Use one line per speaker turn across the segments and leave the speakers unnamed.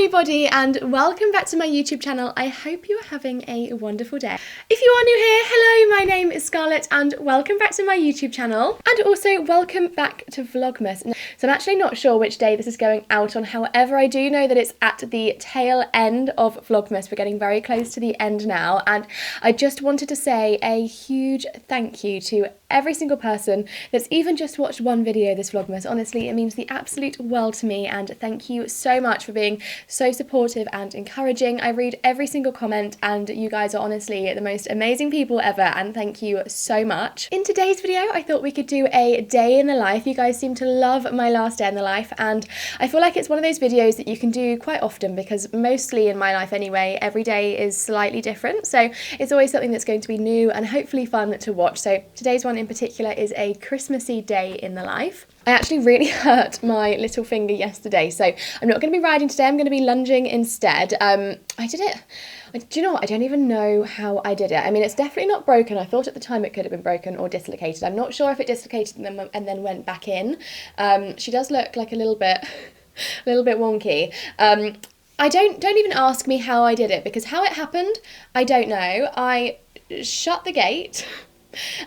everybody and welcome back to my YouTube channel. I hope you are having a wonderful day. If you are new here, hello, my name is Scarlet and welcome back to my YouTube channel, and also welcome back to Vlogmas. So I'm actually not sure which day this is going out on, however I do know that it's at the tail end of Vlogmas. We're getting very close to the end now, and I just wanted to say a huge thank you to every single person that's even just watched one video this Vlogmas. Honestly, it means the absolute world to me, and thank you so much for being so supportive and encouraging. I read every single comment and you guys are honestly the most amazing people ever, and thank you so much. In today's video I thought we could do a day in the life. You guys seem to love my last day in the life, and I feel like it's one of those videos that you can do quite often because mostly in my life anyway, every day is slightly different, so it's always something that's going to be new and hopefully fun to watch. So today's one in particular is a Christmassy day in the life. I actually really hurt my little finger yesterday, so I'm not going to be riding today. I'm going to be lunging instead. I did it. Do you know what? I don't even know how I did it. I mean, it's definitely not broken. I thought at the time it could have been broken or dislocated. I'm not sure if it dislocated and then went back in. She does look like a little bit wonky. Don't even ask me how I did it, because how it happened, I don't know. I shut the gate.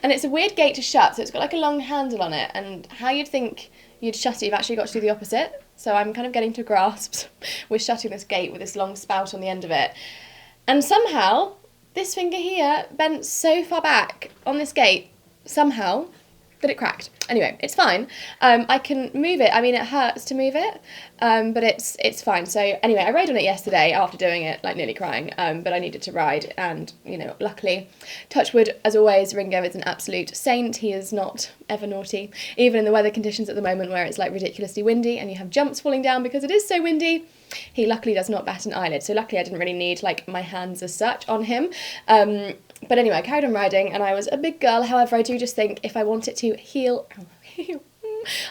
And it's a weird gate to shut, so it's got like a long handle on it, and how you'd think you'd shut it, you've actually got to do the opposite. So I'm kind of getting to grasp with shutting this gate with this long spout on the end of it. And somehow, this finger here bent so far back on this gate, somehow, that it cracked. Anyway, it's fine. I can move it. I mean, it hurts to move it, but it's fine. So anyway, I rode on it yesterday after doing it, like nearly crying, but I needed to ride, and, you know, luckily, touch wood, as always, Ringo is an absolute saint. He is not ever naughty, even in the weather conditions at the moment where it's like ridiculously windy and you have jumps falling down because it is so windy. He luckily does not bat an eyelid, so luckily I didn't really need like my hands as such on him. But anyway, I carried on riding and I was a big girl. However, I do just think if I want it to heal,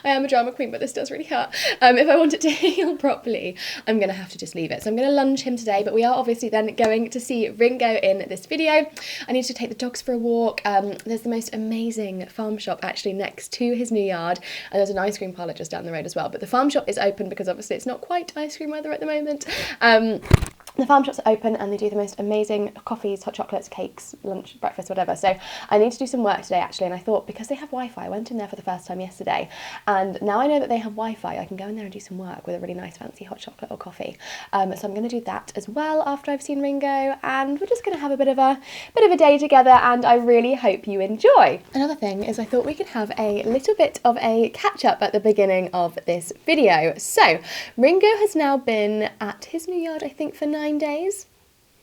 I am a drama queen, but this does really hurt. If I want it to heal properly, I'm going to have to just leave it. So I'm going to lunge him today, but we are obviously then going to see Ringo in this video. I need to take the dogs for a walk. There's the most amazing farm shop actually next to his new yard, and there's an ice cream parlour just down the road as well. But the farm shop is open because obviously it's not quite ice cream weather at the moment. The farm shops are open and they do the most amazing coffees, hot chocolates, cakes, lunch, breakfast, whatever. So I need to do some work today actually, and I thought because they have Wi-Fi, I went in there for the first time yesterday, and now I know that they have Wi-Fi, I can go in there and do some work with a really nice fancy hot chocolate or coffee. So I'm going to do that as well after I've seen Ringo, and we're just going to have a bit of a day together, and I really hope you enjoy. Another thing is I thought we could have a little bit of a catch up at the beginning of this video. So Ringo has now been at his new yard, I think, for 9 days.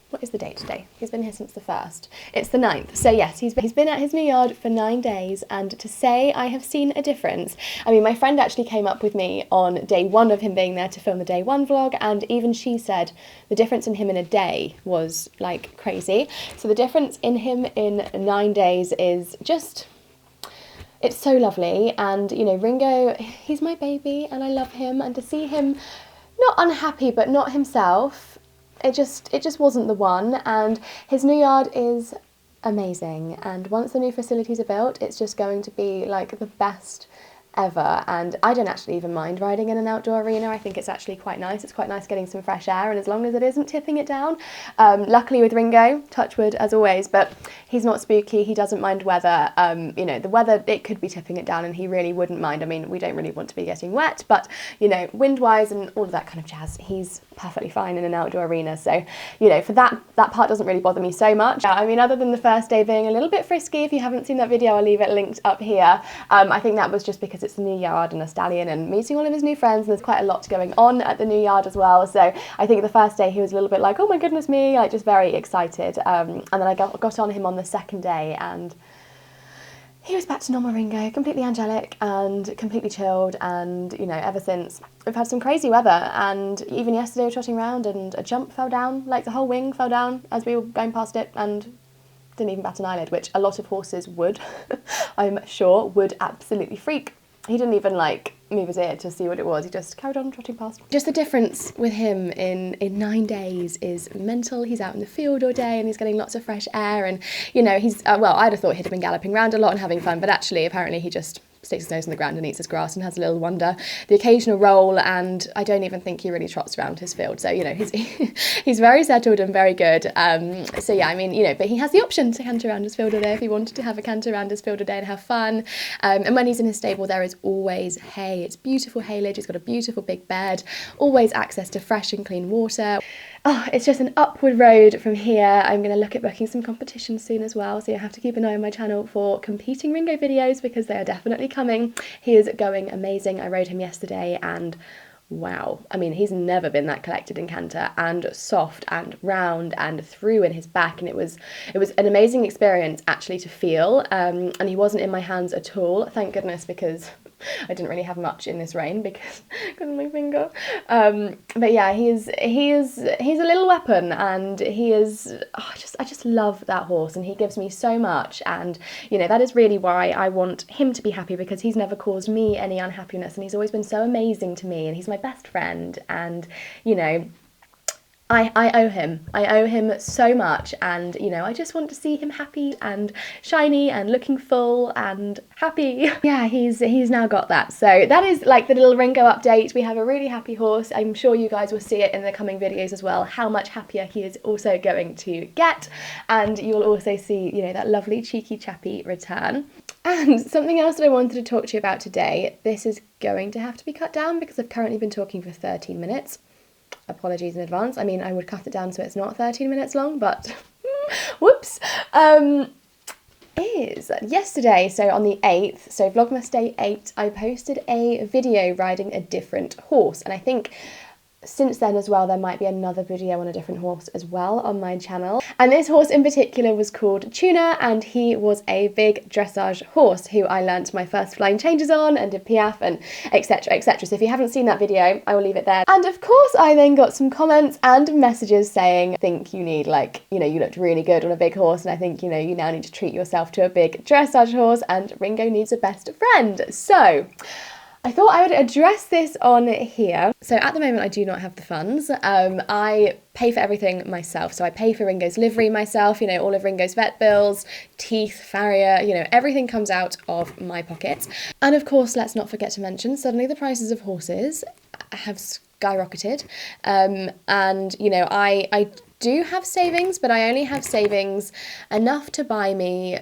What is the date today? He's been here since the 1st. It's the 9th. So yes, he's been at his new yard for 9 days, and to say I have seen a difference. I mean, my friend actually came up with me on day 1 of him being there to film the day 1 vlog, and even she said the difference in him in a day was like crazy. So the difference in him in 9 days is just, it's so lovely. And you know, Ringo, he's my baby and I love him, and to see him not unhappy but not himself, it just wasn't the one. And his new yard is amazing, and once the new facilities are built, it's just going to be like the best ever. And I don't actually even mind riding in an outdoor arena. I think it's actually quite nice. It's quite nice getting some fresh air, and as long as it isn't tipping it down. Luckily with Ringo, touch wood as always, but he's not spooky, he doesn't mind weather. You know, the weather, it could be tipping it down and he really wouldn't mind. I mean, we don't really want to be getting wet, but you know, wind-wise and all of that kind of jazz, he's perfectly fine in an outdoor arena. So, you know, for that part doesn't really bother me so much. I mean, other than the first day being a little bit frisky, if you haven't seen that video, I'll leave it linked up here. I think that was just because it's the new yard and a stallion and meeting all of his new friends, and there's quite a lot going on at the new yard as well. So I think the first day he was a little bit like, oh my goodness me, like just very excited. And then I got on him on the second day, and he was back to normal Ringo, completely angelic and completely chilled. And you know, ever since, we've had some crazy weather, and even yesterday we were trotting around and a jump fell down, like the whole wing fell down as we were going past it, and didn't even bat an eyelid, which a lot of horses would, I'm sure, would absolutely freak. He didn't even like move his ear to see what it was, he just carried on trotting past. Just the difference with him in 9 days is mental. He's out in the field all day and he's getting lots of fresh air, and you know, he's, well, I'd have thought he'd have been galloping around a lot and having fun, but actually apparently he just sticks his nose in the ground and eats his grass and has a little wander, the occasional roll, and I don't even think he really trots around his field. So, you know, he's very settled and very good. So yeah, I mean, you know, but he has the option to canter around his field a day if he wanted to have a canter around his field a day and have fun. And when he's in his stable, there is always hay. It's beautiful haylage. He's got a beautiful big bed, always access to fresh and clean water. Oh, it's just an upward road from here. I'm going to look at booking some competitions soon as well, so you have to keep an eye on my channel for competing Ringo videos because they are definitely coming. He is going amazing. I rode him yesterday and wow, I mean, he's never been that collected in canter and soft and round and through in his back, and it was an amazing experience actually to feel, and he wasn't in my hands at all, thank goodness, because I didn't really have much in this rain because of my finger. But yeah, he is a little weapon, and he is, oh, I just love that horse, and he gives me so much, and you know, that is really why I want him to be happy, because he's never caused me any unhappiness, and he's always been so amazing to me, and he's my best friend, and you know, I owe him. I owe him so much, and you know, I just want to see him happy and shiny and looking full and happy. Yeah, he's now got that. So that is like the little Ringo update. We have a really happy horse. I'm sure you guys will see it in the coming videos as well, how much happier he is also going to get, and you will also see, you know, that lovely cheeky chappy return. And something else that I wanted to talk to you about today, this is going to have to be cut down because I've currently been talking for 13 minutes. Apologies in advance. I mean, I would cut it down so it's not 13 minutes long, but whoops. Is yesterday, so on the 8th, so Vlogmas day 8, I posted a video riding a different horse, and I think since then as well there might be another video on a different horse as well on my channel. And this horse in particular was called Tuna, and he was a big dressage horse who I learnt my first flying changes on and did piaffe and etc, etc. So if you haven't seen that video, I will leave it there. And of course I then got some comments and messages saying, I think you need, like, you know, you looked really good on a big horse, and I think, you know, you now need to treat yourself to a big dressage horse, and Ringo needs a best friend. So I thought I would address this on here. So at the moment I do not have the funds. I pay for everything myself. So I pay for Ringo's livery myself, you know, all of Ringo's vet bills, teeth, farrier, you know, everything comes out of my pocket. And of course, let's not forget to mention, suddenly the prices of horses have skyrocketed. And, you know, I do have savings, but I only have savings enough to buy me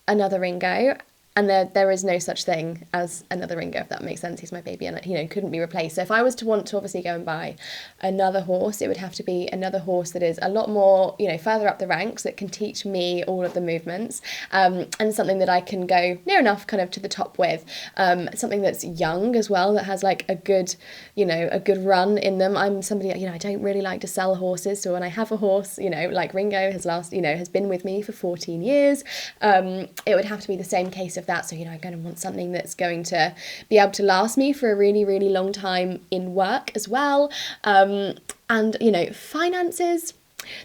another Ringo. And there is no such thing as another Ringo, if that makes sense. He's my baby and, you know, couldn't be replaced. So if I was to want to obviously go and buy another horse, it would have to be another horse that is a lot more, you know, further up the ranks, that can teach me all of the movements, and something that I can go near enough kind of to the top with. Something that's young as well, that has like a good, you know, a good run in them. I'm somebody, you know, I don't really like to sell horses. So when I have a horse, you know, like Ringo has been with me for 14 years, it would have to be the same case of that. So, you know, I'm going to want something that's going to be able to last me for a really, really long time in work as well. And, you know, finances,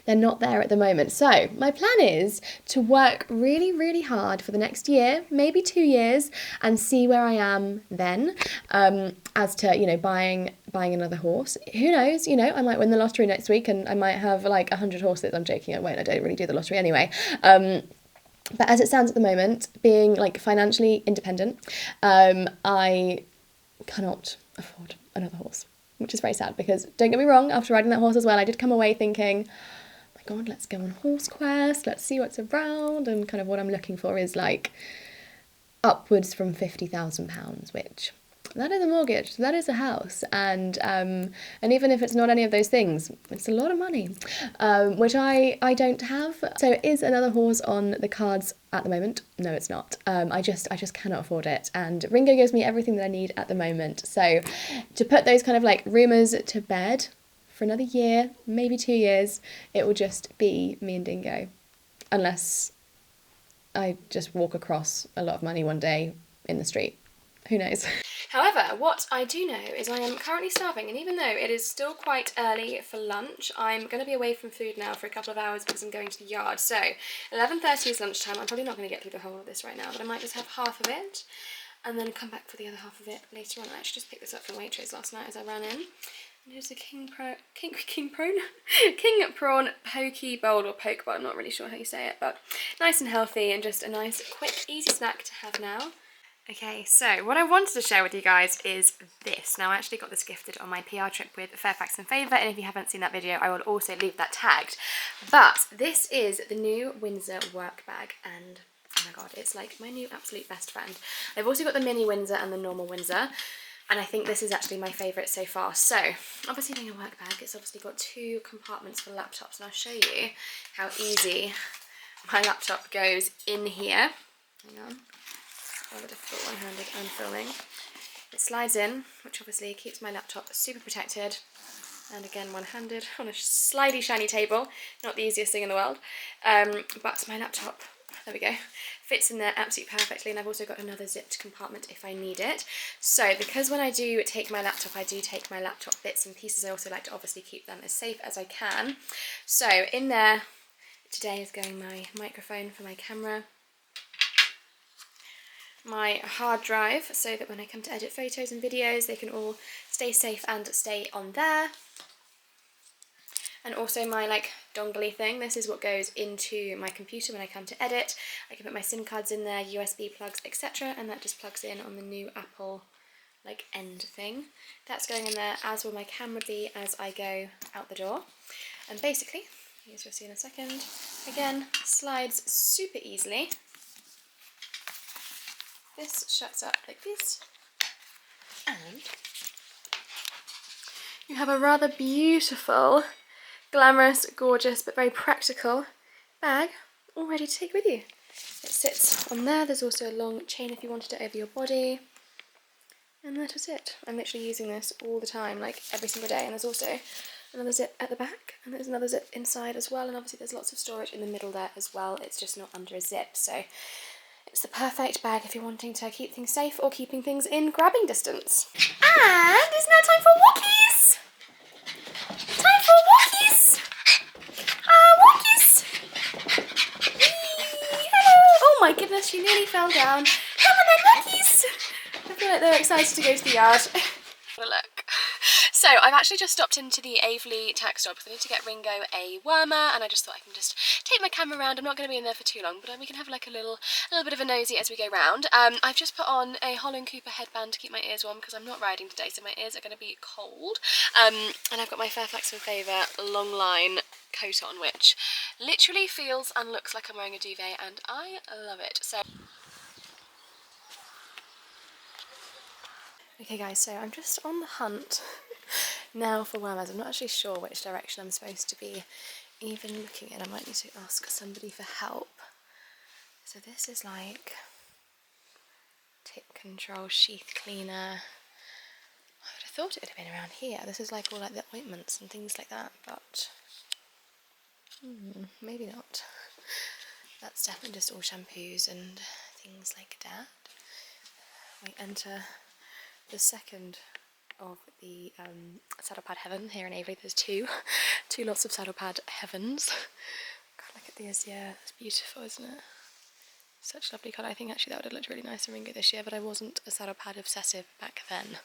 they're not there at the moment. So my plan is to work really, really hard for the next year, maybe 2 years, and see where I am then, as to, you know, buying another horse. Who knows, you know, I might win the lottery next week and I might have like 100 horses. I'm joking, I won't, I don't really do the lottery anyway. But as it stands at the moment, being like financially independent, I cannot afford another horse, which is very sad, because don't get me wrong, after riding that horse as well, I did come away thinking, oh my God, let's go on Horse Quest, let's see what's around, and kind of what I'm looking for is like upwards from £50,000, which that is a mortgage, that is a house, and even if it's not any of those things, it's a lot of money, which I don't have. So is another horse on the cards at the moment? No, it's not. I just cannot afford it, and Ringo gives me everything that I need at the moment. So to put those kind of like rumours to bed for another year, maybe 2 years, it will just be me and Dingo, unless I just walk across a lot of money one day in the street. Who knows? However, what I do know is I am currently starving, and even though it is still quite early for lunch, I'm going to be away from food now for a couple of hours because I'm going to the yard. So 11:30 is lunchtime. I'm probably not going to get through the whole of this right now, but I might just have half of it and then come back for the other half of it later on. I actually just picked this up from Waitrose last night as I ran in. And here's a king prawn poke bowl, or poke bowl, I'm not really sure how you say it, but nice and healthy and just a nice, quick, easy snack to have now. Okay, so what I wanted to share with you guys is this. Now I actually got this gifted on my PR trip with Fairfax and Favour, and if you haven't seen that video I will also leave that tagged. But this is the new Windsor work bag, and oh my god, it's like my new absolute best friend. I've also got the mini Windsor and the normal Windsor, and I think this is actually my favourite so far. So obviously being a work bag, it's obviously got 2 compartments for laptops, and I'll show you how easy my laptop goes in here. Hang on. Rather difficult one-handed and filming. It slides in, which obviously keeps my laptop super protected, and again one-handed on a slidey shiny table, not the easiest thing in the world, but my laptop, there we go, fits in there absolutely perfectly, and I've also got another zipped compartment if I need it. So because when I do take my laptop, I do take my laptop bits and pieces, I also like to obviously keep them as safe as I can. So in there today is going my microphone for my camera, my hard drive, so that when I come to edit photos and videos they can all stay safe and stay on there, and also my like dongly thing. This is what goes into my computer when I come to edit. I can put my SIM cards in there, USB plugs, etc., and that just plugs in on the new Apple like end thing. That's going in there, as will my camera be as I go out the door. And basically, as you'll see in a second, again slides super easily. This shuts up like this, and you have a rather beautiful, glamorous, gorgeous, but very practical bag all ready to take with you. It sits on there. There's also a long chain if you wanted it over your body, and that is it. I'm literally using this all the time, like every single day, and there's also another zip at the back, and there's another zip inside as well, and obviously there's lots of storage in the middle there as well. It's just not under a zip, so it's the perfect bag if you're wanting to keep things safe or keeping things in grabbing distance. And it's now time for walkies! Time for walkies! Walkies! Whee! Hello! Oh my goodness, she nearly fell down. Come on then, walkies! I feel like they're excited to go to the yard. Look. So I've actually just stopped into the Tack store because I need to get Ringo a wormer, and I just thought I can just take my camera around. I'm not going to be in there for too long, but we can have like a little bit of a nosy as we go round. I've just put on a Holland Cooper headband to keep my ears warm because I'm not riding today, so my ears are going to be cold. And I've got my Fairfax and Favour long line coat on, which literally feels and looks like I'm wearing a duvet, and I love it. So okay guys, so I'm just on the hunt now for wormers. I'm not actually sure which direction I'm supposed to be even looking in. I might need to ask somebody for help. So this is like tip control, sheath cleaner. I would have thought it would have been around here. This is like all like the ointments and things like that, but maybe not. That's definitely just all shampoos and things like that. We enter the second of the saddle pad heaven here in Avery. There's two lots of saddle pad heavens. God, look at these. Yeah, it's beautiful, isn't it? Such a lovely colour. I think actually that would have looked really nice in Ringo this year, but I wasn't a saddle pad obsessive back then.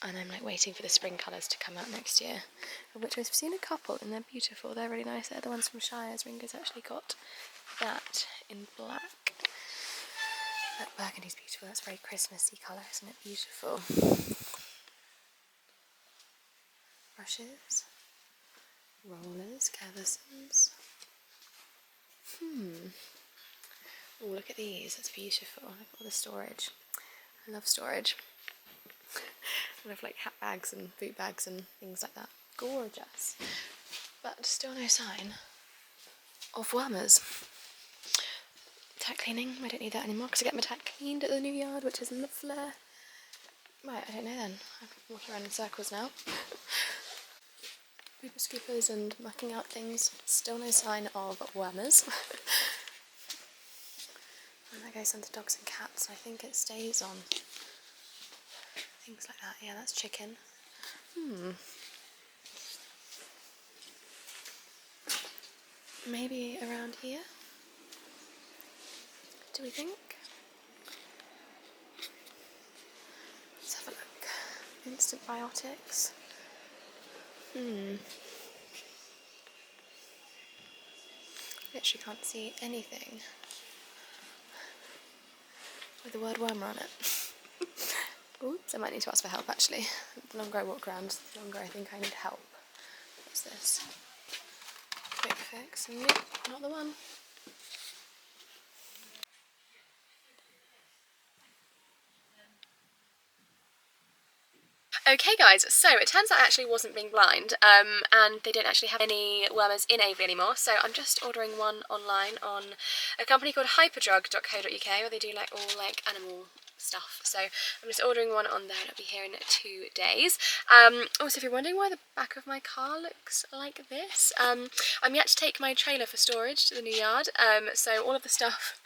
And I'm like waiting for the spring colours to come out next year, of which I've seen a couple and they're beautiful. They're really nice. They're the ones from Shires. Ringo's actually got that in black. That burgundy's beautiful. That's a very Christmassy colour, isn't it beautiful? Brushes, rollers, canvases. Oh, look at these. That's beautiful. Look at all the storage. I love storage. I love like hat bags and boot bags and things like that. Gorgeous. But still no sign of wormers. Tack cleaning. I don't need that anymore because I get my tack cleaned at the new yard, which is lovely. Right, I don't know then. I'm walking around in circles now. Pooper scoopers and mucking out things. Still no sign of wormers. And that goes onto dogs and cats. I think it stays on things like that. Yeah, that's chicken. Maybe around here? Do we think? Let's have a look. Instant biotics. Literally can't see anything. with the word wormer on it. Oops, I might need to ask for help actually. The longer I walk around, the longer I think I need help. What's this? Quick fix. Nope, not the one. Okay guys, so it turns out I actually wasn't being blind, and they don't actually have any wormers in Avery anymore, so I'm just ordering one online on a company called hyperdrug.co.uk, where they do like all like animal stuff. So I'm just ordering one on there, and it'll be here in 2 days. Also, if you're wondering why the back of my car looks like this, I'm yet to take my trailer for storage to the new yard, so all of the stuff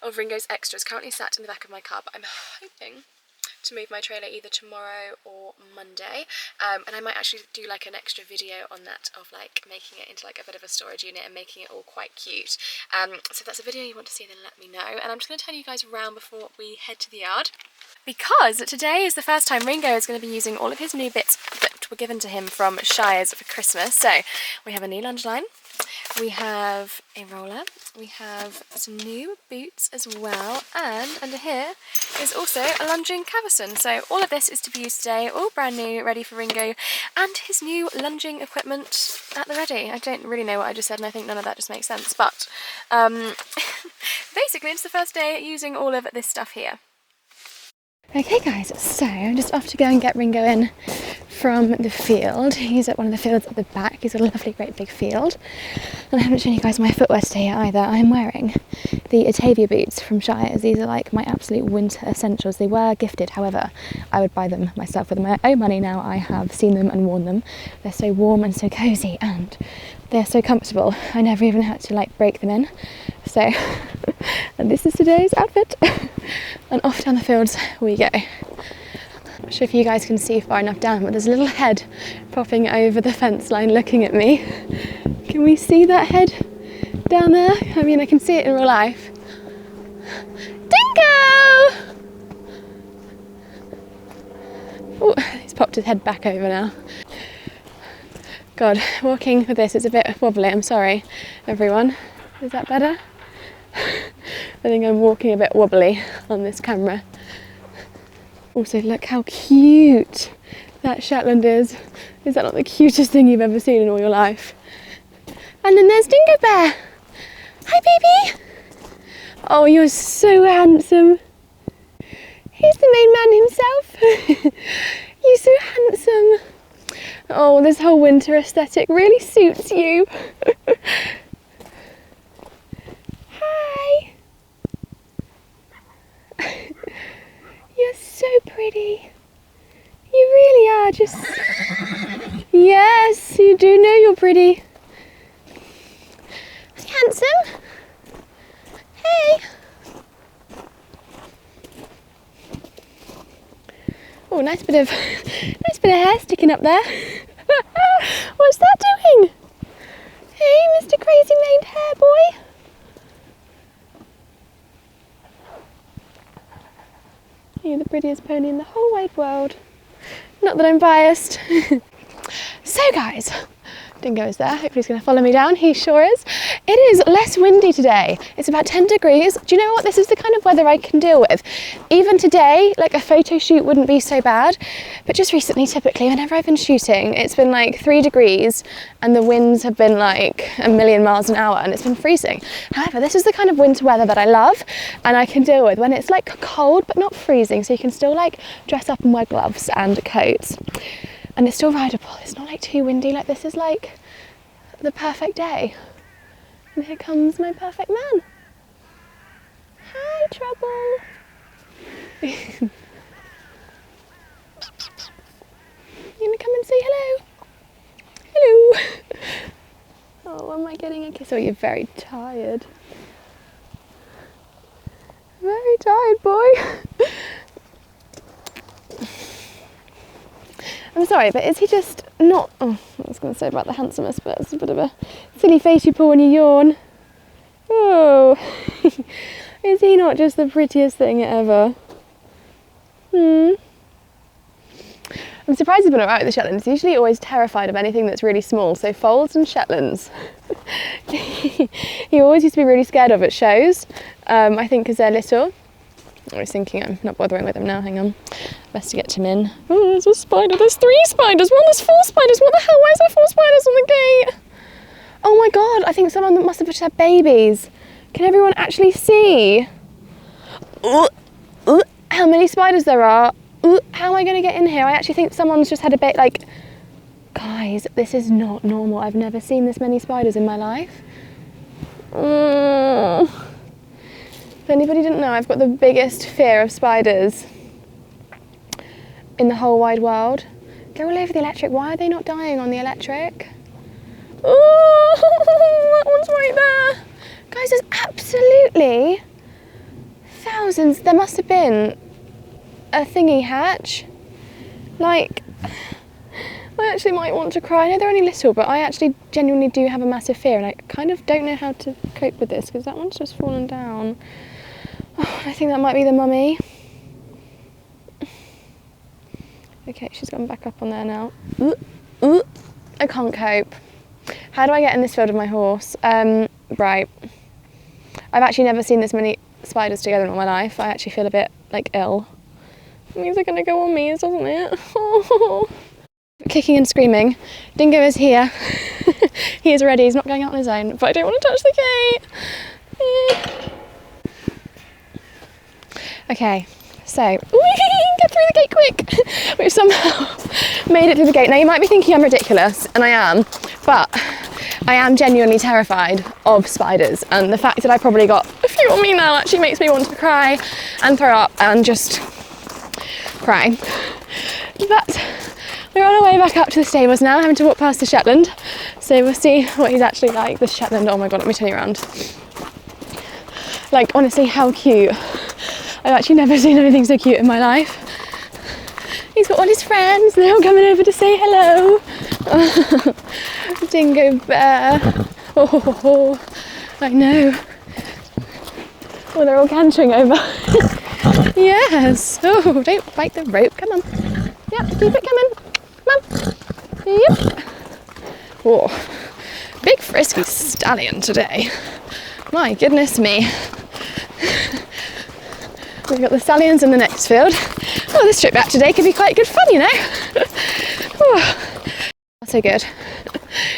of Ringo's extras currently sat in the back of my car, but I'm hoping to move my trailer either tomorrow or Monday, and I might actually do like an extra video on that of like making it into like a bit of a storage unit and making it all quite cute. So if that's a video you want to see, then let me know, and I'm just going to turn you guys around before we head to the yard, because today is the first time Ringo is going to be using all of his new bits that were given to him from Shires for Christmas. So we have a new lunge line, we have a roller, we have some new boots as well, and under here is also a lunging cavesson. So all of this is to be used today, all brand new, ready for Ringo and his new lunging equipment at the ready. I don't really know what I just said, and I think none of that just makes sense, but basically it's the first day using all of this stuff here. Okay guys, so I'm just off to go and get Ringo in from the field. He's at one of the fields at the back. He's got a lovely great big field. And I haven't shown you guys my footwear today either. I'm wearing the Atavia boots from Shires. These are like my absolute winter essentials. They were gifted, however, I would buy them myself with my own money now. I have seen them and worn them. They're so warm and so cosy, and they're so comfortable. I never even had to like break them in. So, and this is today's outfit. And off down the fields we go. I'm not sure if you guys can see far enough down, but there's a little head popping over the fence line looking at me. Can we see that head down there? I mean, I can see it in real life. Dingo! Oh, he's popped his head back over now. God, walking with this is a bit wobbly, I'm sorry everyone. Is that better? I think I'm walking a bit wobbly on this camera. Also, look how cute that Shetland is. Is that not the cutest thing you've ever seen in all your life? And then there's Dingo Bear. Hi, baby. Oh, you're so handsome. He's the main man himself. You're so handsome. Oh, this whole winter aesthetic really suits you. Hi. You're so pretty. You really are just... Yes, you do know you're pretty. Handsome. Hey. Oh, nice bit of hair sticking up there. What's that doing? Hey, Mr. Crazy Maned Hair Boy. You're the prettiest pony in the whole wide world. Not that I'm biased. So guys, Dingo is there. Hopefully he's going to follow me down. He sure is. It is less windy today. It's about 10 degrees. Do you know what? This is the kind of weather I can deal with. Even today, like a photo shoot wouldn't be so bad. But just recently, typically, whenever I've been shooting, it's been like 3 degrees and the winds have been like a million miles an hour and it's been freezing. However, this is the kind of winter weather that I love and I can deal with when it's like cold but not freezing. So you can still like dress up and wear gloves and coats. And it's still rideable. It's not like too windy. Like this is like the perfect day. And here comes my perfect man. Hi, Trouble. You gonna come and say hello? Hello. Oh, am I getting a kiss? Oh, you're very tired. Very tired, boy. I'm sorry, but is he just not... Oh, I was going to say about the handsomest, but it's a bit of a silly face you pull when you yawn. Oh, is he not just the prettiest thing ever? I'm surprised he's been alright with the Shetlands. He's usually always terrified of anything that's really small, so foals and Shetlands. He always used to be really scared of at shows, I think because they're little. I was thinking I'm not bothering with him now, hang on. Best to get him in. Oh, there's a spider, there's 3 spiders, well there's 4 spiders, what the hell, why is there 4 spiders on the gate? Oh my god, I think someone must have just had babies. Can everyone actually see? How many spiders there are? How am I going to get in here? I actually think someone's just had a bit like... Guys, this is not normal. I've never seen this many spiders in my life. If anybody didn't know, I've got the biggest fear of spiders in the whole wide world. They're all over the electric. Why are they not dying on the electric? Oh, that one's right there. Guys, there's absolutely thousands. There must have been a thingy hatch. Like, I actually might want to cry. I know they're only little, but I actually genuinely do have a massive fear, and I kind of don't know how to cope with this because that one's just fallen down. Oh, I think that might be the mummy. Okay, she's gone back up on there now. I can't cope. How do I get in this field with my horse? Right. I've actually never seen this many spiders together in all my life. I actually feel a bit, like, ill. It means they're going to go on me, doesn't it? Kicking and screaming. Dingo is here. He is ready. He's not going out on his own, but I don't want to touch the gate. Okay, so get through the gate quick. We've somehow made it through the gate. Now you might be thinking I'm ridiculous, and I am, but I am genuinely terrified of spiders, and the fact that I probably got a few on me now actually makes me want to cry and throw up and just cry. But we're on our way back up to the stables now, having to walk past the Shetland, so we'll see what he's actually like. The Shetland, oh my god, let me turn you around. Like, honestly, how cute. I've actually never seen anything so cute in my life. He's got all his friends, they're all coming over to say hello. Dingo bear. Oh, I know. Oh, they're all cantering over. Yes. Oh, don't bite the rope. Come on. Yep, keep it coming. Come on. Yep. Oh, big frisky stallion today. My goodness me. We've got the stallions in the next field. Oh, this trip back today could be quite good fun, you know. Oh, so good.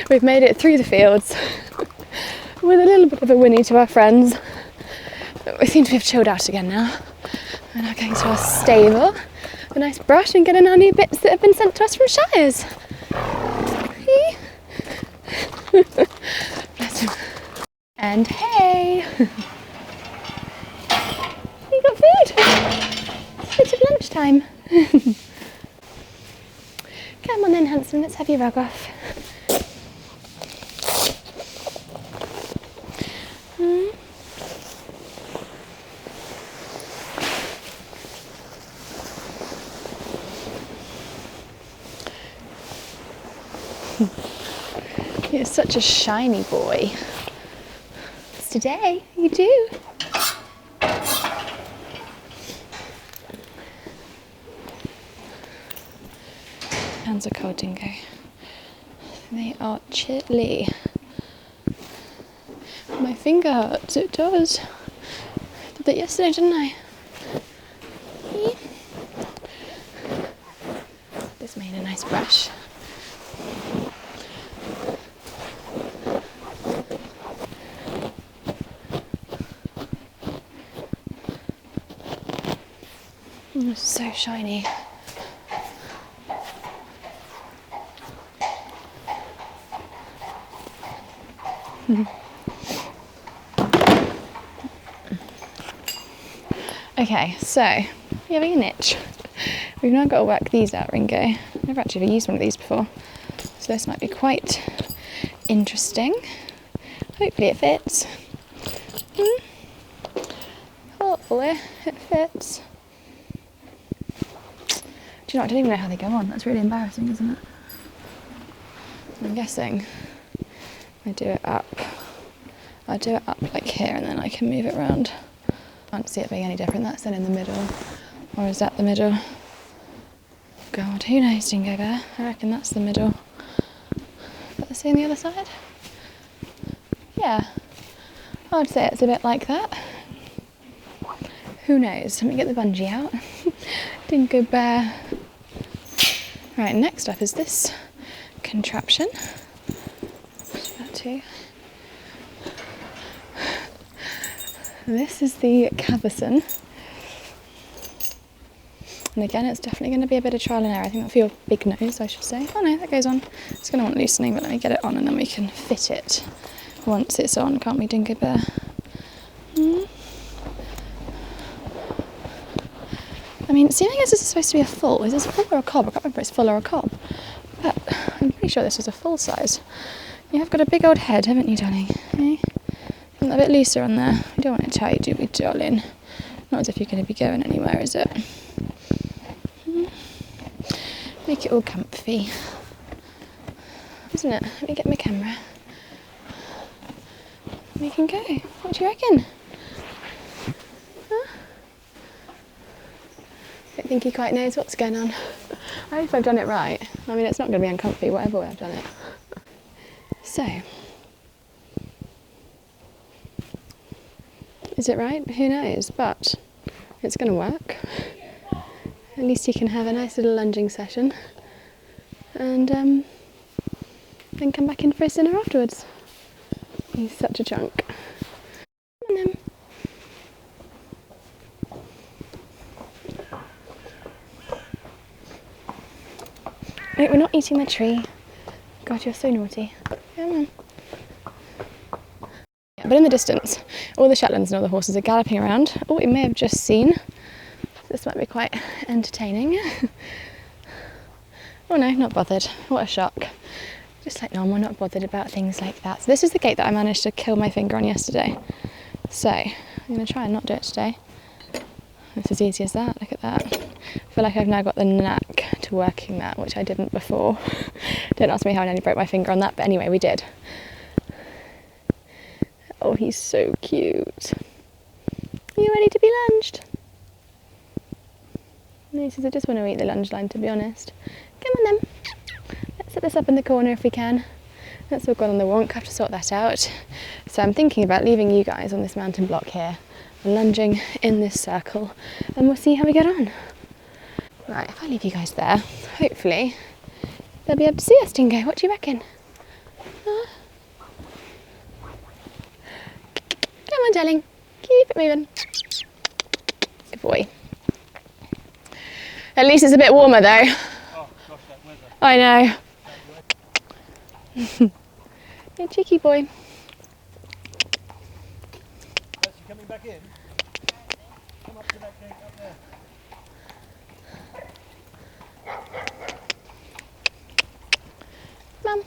We've made it through the fields with a little bit of a whinny to our friends. We seem to have chilled out again now. We're now going to our stable, a nice brush, and getting our new bits that have been sent to us from Shires. Bless him. And hey! You got food? It's a bit of lunchtime. Come on then, handsome, let's have your rug off. You're such a shiny boy. It's today, you do. Hands are cold, Dingo. They are chilly. My finger hurts, it does. I did that yesterday, didn't I? This made a nice brush. Oh, it's so shiny. Okay, so you're having an itch. We've now got to work these out, Ringo. I've never actually ever used one of these before, so this might be quite interesting. Hopefully it fits. Hopefully it fits. Do you know, I don't even know how they go on. That's really embarrassing, isn't it? I'm guessing I do it up. I do it up like here, and then I can move it around. I can't see it being any different. That's then in the middle. Or is that the middle? God, who knows, Dingo Bear? I reckon that's the middle. But the same on the other side? Yeah. I'd say it's a bit like that. Who knows? Let me get the bungee out. Dingo bear. Right, next up is this contraption. That too. This is the cavesson. And again, it's definitely going to be a bit of trial and error. I think that's for your big nose, I should say. Oh no, that goes on. It's going to want loosening, but let me get it on and then we can fit it once it's on, can't we, Dingo Bear? I mean, seeming as this is supposed to be a full, is this a full or a cob? I can't remember if it's full or a cob. But I'm pretty sure this was a full size. You have got a big old head, haven't you, darling? Eh? A bit looser on there. We don't want it tight, do we, darling? Not as if you're going to be going anywhere, is it? Make it all comfy, isn't it? Let me get my camera. We can go. What do you reckon? Huh? I don't think he quite knows what's going on. I hope I've done it right. I mean, it's not going to be uncomfy, whatever way I've done it. So, is it right? Who knows? But it's going to work. At least you can have a nice little lunging session and then come back in for his dinner afterwards. He's such a chunk. Come on then. Wait, we're not eating the tree. God, you're so naughty. Come on. Yeah, but in the distance, all the Shetlands and all the horses are galloping around. Oh, we may have just seen. This might be quite entertaining. Oh no, not bothered. What a shock. Just like normal, not bothered about things like that. So this is the gate that I managed to kill my finger on yesterday. So I'm going to try and not do it today. It's as easy as that, look at that. I feel like I've now got the knack to working that, which I didn't before. Don't ask me how I nearly broke my finger on that, but anyway, we did. Oh, he's so cute. Are you ready to be lunged? No, he says I just want to eat the lunge line, to be honest. Come on then. Let's set this up in the corner if we can. That's all gone on the wonk, I have to sort that out. So I'm thinking about leaving you guys on this mountain block here, lunging in this circle, and we'll see how we get on. Right, if I leave you guys there, hopefully they'll be able to see us, Dingo. What do you reckon? Huh? Come on, darling. Keep it moving. Good boy. At least it's a bit warmer though.
Oh gosh, that weather.
I know. You're a cheeky boy.
That's you coming back in? Come up to that gate up there.
Mum.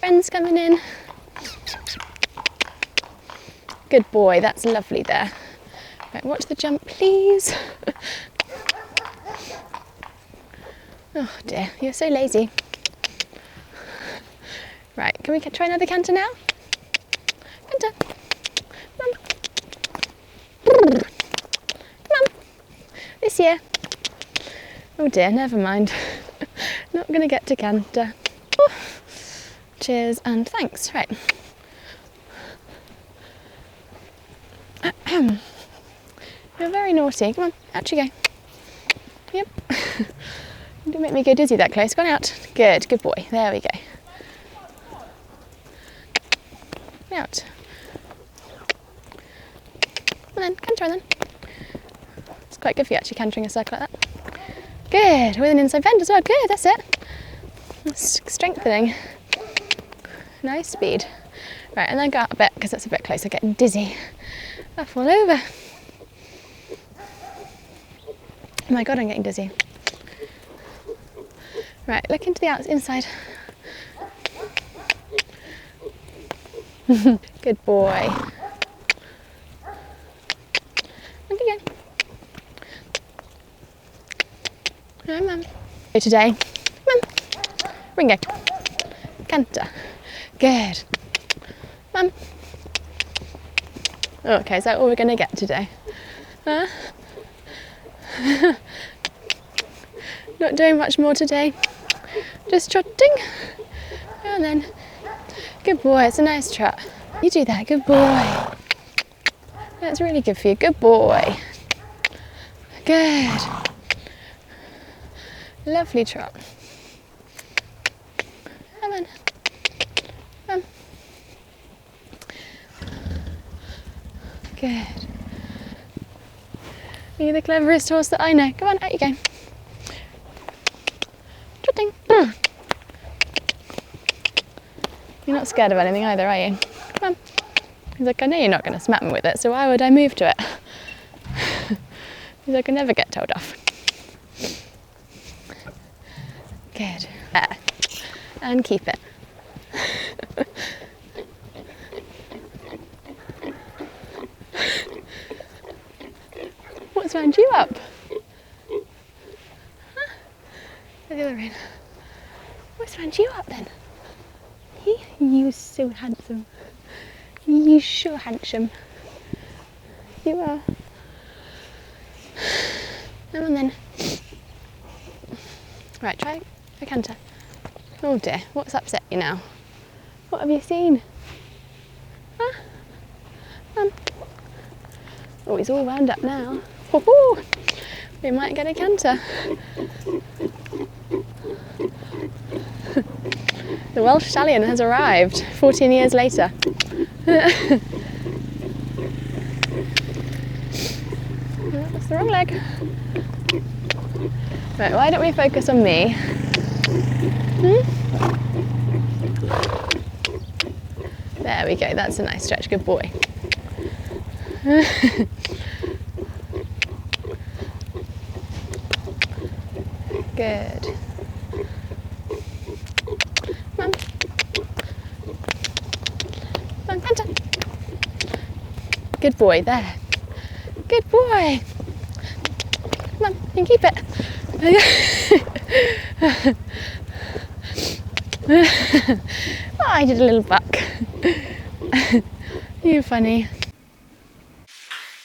Friends coming in. Good boy, that's lovely there. Right, watch the jump, please. Oh dear, you're so lazy. Right, can we try another canter now? Canter. Come on. Come on. This year. Oh dear, never mind. Not going to get to canter. Oh. Cheers and thanks. Right. You're very naughty. Come on, out you go. Yep. Don't make me go dizzy that close. Go on out. Good, good boy. There we go. Out. Come on then, canter on then. It's quite good for you actually cantering a circle like that. Good, with an inside bend as well. Good, that's it. That's strengthening. Nice speed. Right, and then go out a bit because that's a bit closer, getting dizzy. I fall over. Oh my god, I'm getting dizzy. Right, look into the inside. Good boy. Look again. Hi, Mum. Today, Mum. Ringo. Canter. Good. Mum. Oh, okay, is that all we're going to get today? Huh? Not doing much more today. Just trotting. And then, good boy, it's a nice trot. You do that, good boy. That's really good for you, good boy. Good. Lovely trot. Come on. Come. Good. You're the cleverest horse that I know. Come on, out you go. Trotting. You're not scared of anything either, are you? Come on. He's like, I know you're not going to smack me with it, so why would I move to it? He's like, I never get told off. Good. And keep it. What's wound you up? Huh? The other end. What's wound you up then? You're so handsome. You're so handsome. You are. Come on then. Right, try a canter. Oh dear, what's upset you now? What have you seen? Huh? Oh, he's all wound up now. Woo-hoo! We might get a canter. The Welsh stallion has arrived 14 years later. That's the wrong leg. Right, why don't we focus on me? There we go, that's a nice stretch, good boy. Good. Come on. Come on, canter. Good boy, there. Good boy. Come on, you can keep it. Oh, I did a little buck. You're funny.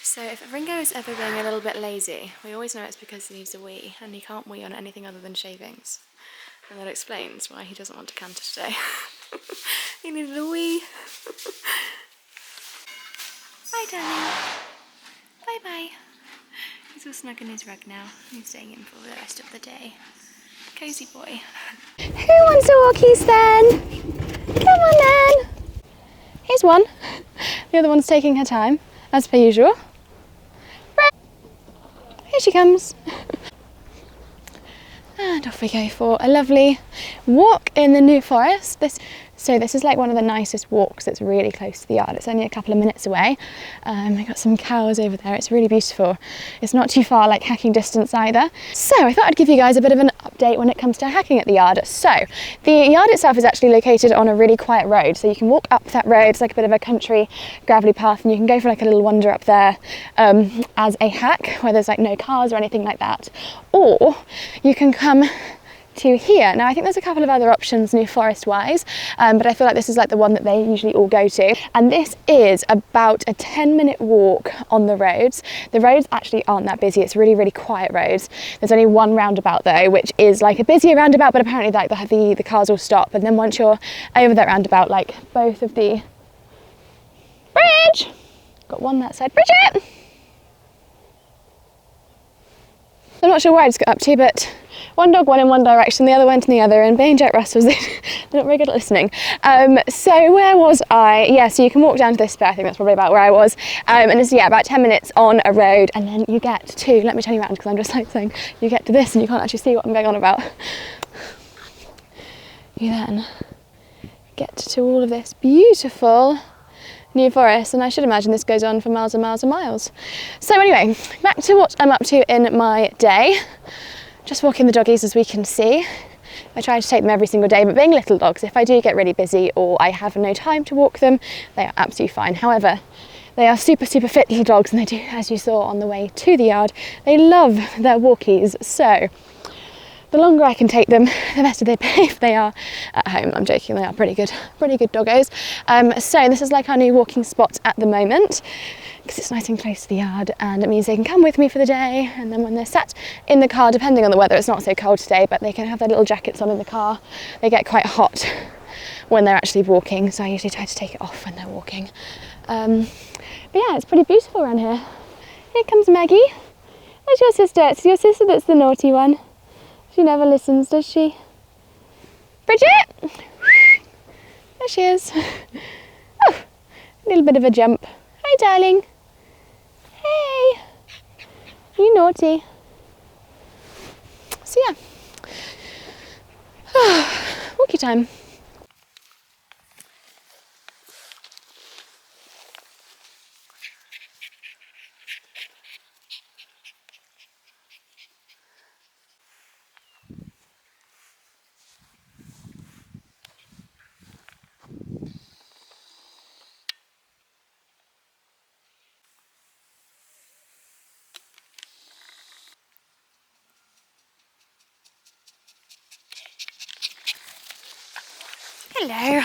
So if Ringo is ever being a little bit lazy, we always know it's because he needs a wee, and he can't wee on anything other than shavings. And that explains why he doesn't want to canter today. He needed a wee. Bye, darling. Bye-bye. He's all snug in his rug now. He's staying in for the rest of the day. Cozy boy. Who wants a walkies then? Come on then. Here's one. The other one's taking her time, as per usual. Here she comes. And off we go for a lovely walk in the New Forest. This is like one of the nicest walks that's really close to the yard. It's only a couple of minutes away. We've got some cows over there. It's really beautiful. It's not too far, like hacking distance either. So I thought I'd give you guys a bit of an update when it comes to hacking at the yard. So the yard itself is actually located on a really quiet road. So you can walk up that road. It's like a bit of a country gravelly path, and you can go for like a little wander up there as a hack where there's like no cars or anything like that. Or you can come to here. Now I think there's a couple of other options New Forest wise, but I feel like this is like the one that they usually all go to, and this is about a 10-minute walk on the roads. The roads actually aren't that busy. It's really quiet roads. There's only one roundabout though, which is like a busier roundabout, but apparently like the cars will stop, and then once you're over that roundabout, like both of the bridge, got one that side. Bridget, I'm not sure where I just got up to, but one dog went in one direction, the other went in the other, and being Jack Russells, they're not very good at listening. So where was I? Yeah, so you can walk down to this bit. I think that's probably about where I was. And it's, yeah, about 10 minutes on a road, and then you get to, let me turn you around because I'm just like saying, you get to this and you can't actually see what I'm going on about. You then get to all of this beautiful New Forest, and I should imagine this goes on for miles and miles and miles. So anyway, back to what I'm up to in my day. Just walking the doggies, as we can see. I try to take them every single day, but being little dogs, if I do get really busy or I have no time to walk them, they are absolutely fine. However, they are super fit little dogs, and they do, as you saw on the way to the yard, they love their walkies. So the longer I can take them, the better they pay if they are at home. I'm joking, they are pretty good doggos. So this is like our new walking spot at the moment, because it's nice and close to the yard, and it means they can come with me for the day, and then when they're sat in the car, depending on the weather, it's not so cold today, but they can have their little jackets on in the car. They get quite hot when they're actually walking, so I usually try to take it off when they're walking. But yeah, it's pretty beautiful around here. Here comes Maggie. Where's your sister? It's your sister that's the naughty one. She never listens, does she? Bridget! There she is. Oh, a little bit of a jump. Hi, darling. Hey. You naughty. So yeah. Walkie time. Hello.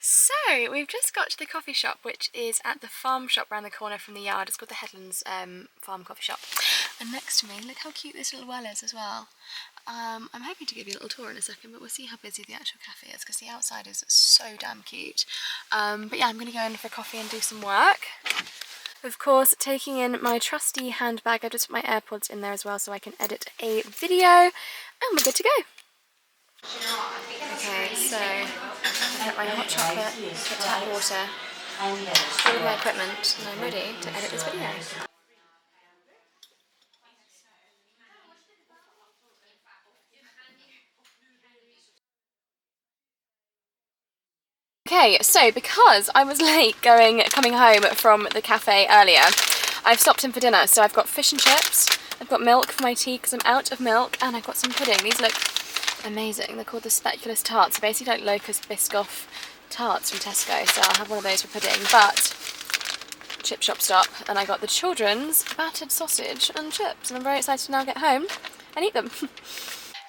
So we've just got to the coffee shop, which is at the farm shop around the corner from the yard. It's called the Headlands Farm Coffee Shop. And next to me, look how cute this little well is as well. I'm hoping to give you a little tour in a second, but we'll see how busy the actual cafe is, because the outside is so damn cute. But yeah, I'm going to go in for a coffee and do some work. Of course, taking in my trusty handbag. I just put my AirPods in there as well so I can edit a video, and we're good to go. Okay, so I've got my hot chocolate, the tap water, all of my equipment, and I'm ready to edit this video. Okay, so because I was late coming home from the cafe earlier, I've stopped in for dinner. So I've got fish and chips, I've got milk for my tea because I'm out of milk, and I've got some pudding. These look amazing. They're called the speculoos tarts. They're basically like locust biscoff tarts from Tesco, so I'll have one of those for pudding. But chip shop stop, and I got the children's battered sausage and chips, and I'm very excited to now get home and eat them.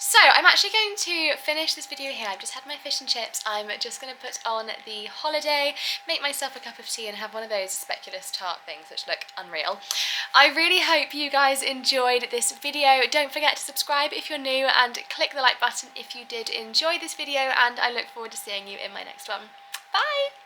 So I'm actually going to finish this video here. I've just had my fish and chips. I'm just going to put on the holiday, make myself a cup of tea, and have one of those speculoos tart things which look unreal. I really hope you guys enjoyed this video. Don't forget to subscribe if you're new, and click the like button if you did enjoy this video, and I look forward to seeing you in my next one. Bye!